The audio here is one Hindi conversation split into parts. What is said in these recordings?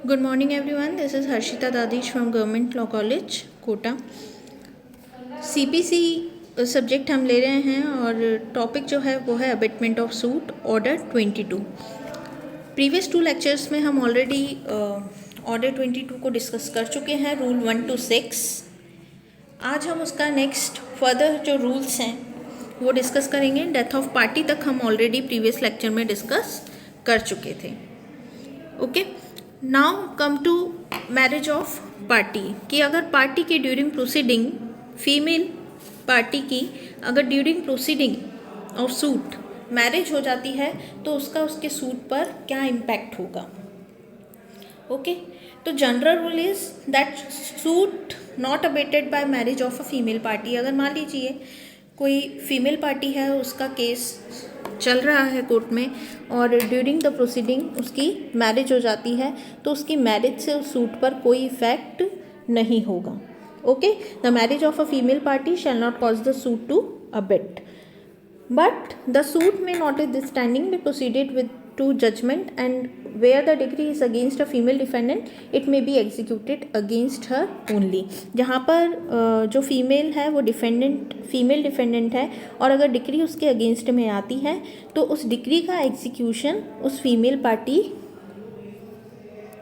Good morning everyone. This is Harshita Dadish from Government Law College, Kota. CPC subject हम ले रहे हैं और टॉपिक जो है वो है abatement of suit order 22. Previous 2 lectures में हम ऑलरेडी ऑर्डर 22 को डिस्कस कर चुके हैं, रूल 1 to 6. आज हम उसका नेक्स्ट फर्दर जो रूल्स हैं वो डिस्कस करेंगे. डेथ ऑफ पार्टी तक हम ऑलरेडी प्रीवियस लेक्चर में डिस्कस कर चुके थे. Okay, now come to marriage of party. कि अगर पार्टी की ड्यूरिंग प्रोसीडिंग, फीमेल पार्टी की अगर during proceeding of suit marriage हो जाती है तो उसका उसके सूट पर क्या इम्पैक्ट होगा. ओके, तो general rule is that suit not abetted bye marriage of a female party. अगर मान लीजिए कोई फीमेल पार्टी है, उसका केस चल रहा है कोर्ट में और ड्यूरिंग द प्रोसीडिंग उसकी मैरिज हो जाती है तो उसकी मैरिज से उस सूट पर कोई इफेक्ट नहीं होगा. Okay, the marriage of a female party shall not cause the suit to abate, but the suit may not is this standing be proceeded with to judgment and where the decree is against a female defendant it may be executed against her only. जहाँ पर जो फीमेल है वो फीमेल डिफेंडेंट है और अगर डिग्री उसके अगेंस्ट में आती है तो उस डिग्री का एग्जीक्यूशन उस फीमेल पार्टी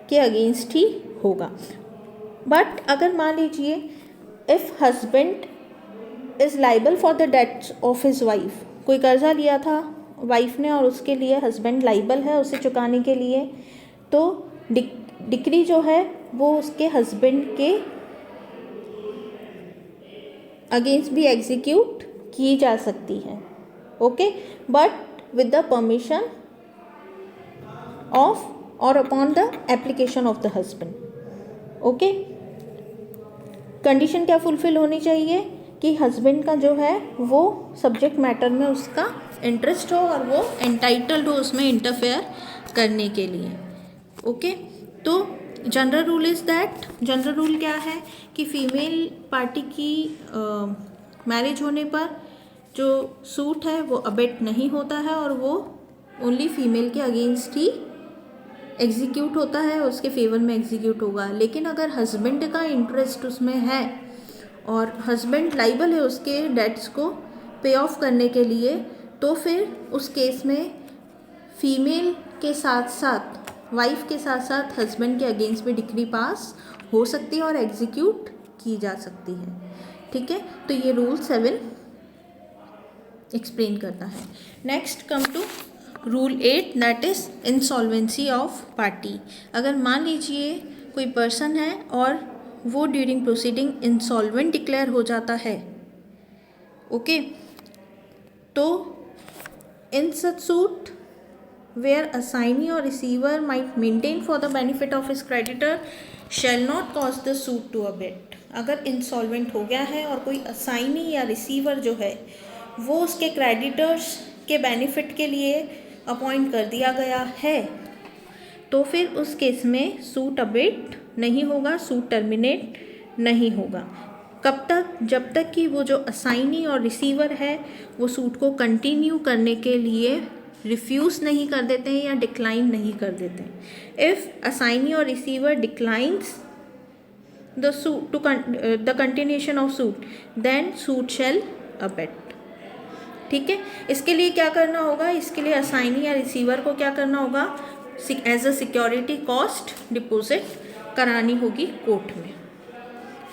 के अगेंस्ट ही होगा. बट अगर मान लीजिए if husband is liable for the death of his wife, कोई कर्जा लिया था वाइफ ने और उसके लिए हस्बैंड लाइबल है उसे चुकाने के लिए, तो डिक्री जो है वो उसके हस्बैंड के अगेंस्ट भी एग्जीक्यूट की जा सकती है. Okay, but with the permission of और upon the application of the husband. Okay, condition क्या फुलफिल होनी चाहिए कि हस्बैंड का जो है वो सब्जेक्ट मैटर में उसका इंटरेस्ट हो और वो एंटाइटल्ड हो उसमें इंटरफेयर करने के लिए. ओके, तो general rule is that, general rule क्या है कि फीमेल पार्टी की मैरिज होने पर जो सूट है वो अबेट नहीं होता है और वो ओनली फीमेल के अगेंस्ट ही एग्जीक्यूट होता है, उसके फेवर में एग्जीक्यूट होगा. लेकिन अगर हस्बैंड का इंटरेस्ट उसमें है और हस्बैंड लाइबल है उसके डेट्स को पे ऑफ करने के लिए, तो फिर उस केस में फीमेल के साथ साथ वाइफ के साथ साथ हस्बैंड के अगेंस्ट भी डिक्री पास हो सकती है और एग्जीक्यूट की जा सकती है. ठीक है, तो ये रूल 7 एक्सप्लेन करता है. Next come to rule 8, that is insolvency of party. अगर मान लीजिए कोई पर्सन है और वो ड्यूरिंग प्रोसीडिंग इंसॉल्वेंट डिक्लेयर हो जाता है. ओके, तो इन सच suit where assignee or receiver might maintain for the benefit of his creditor shall not cause the suit to abate. अगर इंसॉल्वेंट हो गया है और कोई असाइनी या रिसीवर जो है वो उसके क्रेडिटर्स के बेनिफिट के लिए अपॉइंट कर दिया गया है तो फिर उस केस में सूट अबेट नहीं होगा, सूट टर्मिनेट नहीं होगा. कब तक? जब तक कि वो जो असाइनी और रिसीवर है वो सूट को कंटिन्यू करने के लिए रिफ्यूज़ नहीं कर देते हैं या डिक्लाइन नहीं कर देते हैं. इफ़ असाइनी और receiver declines the suit to the continuation of suit then suit shall abate. ठीक है, इसके लिए क्या करना होगा, इसके लिए असाइनी या रिसीवर को क्या करना होगा, as a security cost deposit करानी होगी कोर्ट में.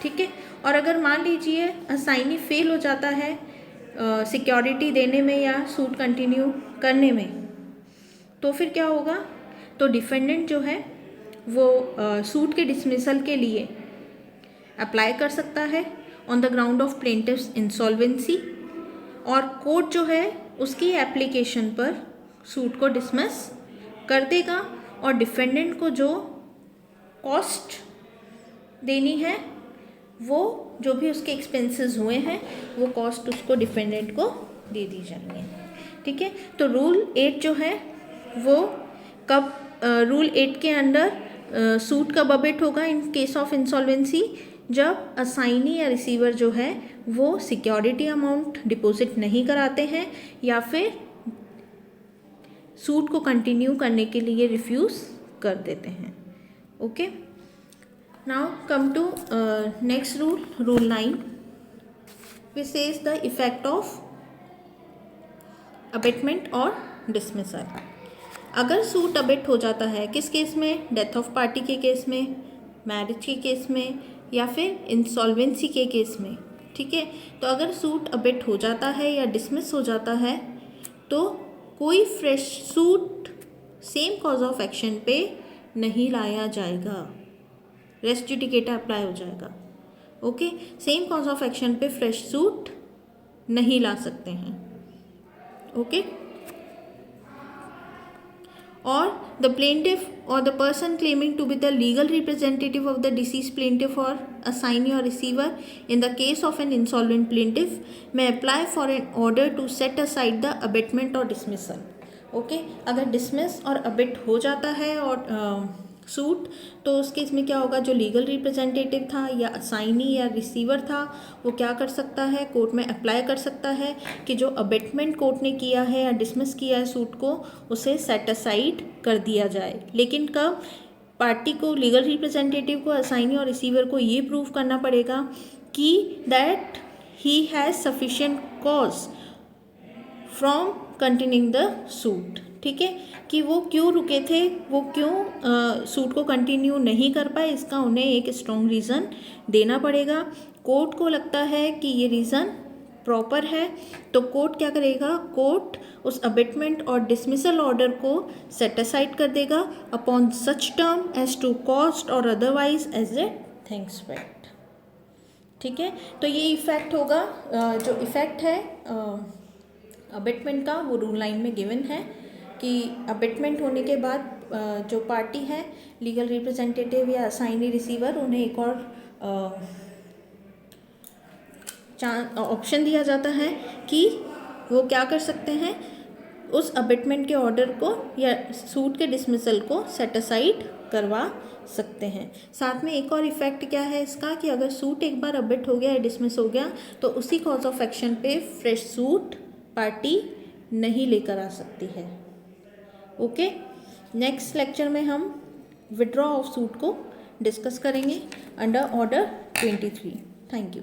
ठीक है, और अगर मान लीजिए असाइनी फेल हो जाता है सिक्योरिटी देने में या सूट कंटिन्यू करने में, तो फिर क्या होगा, तो डिफेंडेंट जो है वो सूट के डिसमिसल के लिए अप्लाई कर सकता है on the ground of plaintiff's insolvency और कोर्ट जो है उसकी एप्लीकेशन पर सूट को डिसमिस कर देगा और डिफेंडेंट को जो कॉस्ट देनी है वो जो भी उसके एक्सपेंसेस हुए हैं वो कॉस्ट उसको डिफेंडेंट को दे दी जाएंगे. ठीक है, तो रूल 8 जो है वो कब, रूल 8 के अंडर सूट कब अबेट होगा इन केस ऑफ इंसॉल्वेंसी, जब असाइनी या रिसीवर जो है वो सिक्योरिटी अमाउंट डिपॉजिट नहीं कराते हैं या फिर सूट को कंटिन्यू करने के लिए रिफ्यूज़ कर देते हैं. Okay, now come to next rule, rule 9, which says the effect of abatement और डिसमिसल। अगर सूट अबेट हो जाता है किस केस में, डेथ ऑफ पार्टी के केस में, मैरिज के केस में, या फिर इंसॉल्वेंसी के केस में, ठीक है। तो अगर सूट अबेट हो जाता है या डिसमिस हो जाता है तो कोई fresh suit same cause of action पे नहीं लाया जाएगा, रेस जुडिकेटा अप्लाई हो जाएगा। Okay, same cause of action पे फ्रेश सूट नहीं ला सकते हैं। Okay, or the plaintiff or the person claiming to be the legal representative of the deceased plaintiff or assignee or receiver in the case of an insolvent plaintiff may apply for an order to set aside the abatement or dismissal. Okay, अगर डिसमिस और अबेट हो जाता है और सूट, तो उस केस में क्या होगा, जो लीगल रिप्रेजेंटेटिव था या असाइनी या रिसीवर था वो क्या कर सकता है, कोर्ट में अप्लाई कर सकता है कि जो अबेटमेंट कोर्ट ने किया है या डिसमिस किया है सूट को, उसे सेट असाइड कर दिया जाए। लेकिन कब, पार्टी को, लीगल रिप्रेजेंटेटिव को, असाइनी और रिसीवर को ये प्रूव करना पड़ेगा कि that he has sufficient cause from continuing the suit, ठीक है, कि वो क्यों रुके थे, वो क्यों सूट को कंटिन्यू नहीं कर पाए, इसका उन्हें एक स्ट्रॉन्ग रीज़न देना पड़ेगा। कोर्ट को लगता है कि ये रीज़न प्रॉपर है तो कोर्ट क्या करेगा, कोर्ट उस अबेटमेंट और डिसमिसल ऑर्डर को सेट असाइड कर देगा upon such term as to cost और otherwise as a things fact, ठीक है। तो ये इफेक्ट होगा, जो इफेक्ट है अबेटमेंट का वो रूल 9 में गिवन है कि अबेटमेंट होने के बाद जो पार्टी है, लीगल रिप्रेजेंटेटिव या असाइनी रिसीवर, उन्हें एक और ऑप्शन दिया जाता है कि वो क्या कर सकते हैं, उस अबेटमेंट के ऑर्डर को या सूट के डिसमिसल को सेट असाइड करवा सकते हैं। साथ में एक और इफेक्ट क्या है इसका, कि अगर सूट एक बार अबेट हो गया या डिसमिस हो गया तो उसी कॉज ऑफ एक्शन पे फ्रेश सूट पार्टी नहीं लेकर आ सकती है। ओके, नेक्स्ट लेक्चर में हम विड्रॉ ऑफ सूट को डिस्कस करेंगे अंडर ऑर्डर 23। Thank you.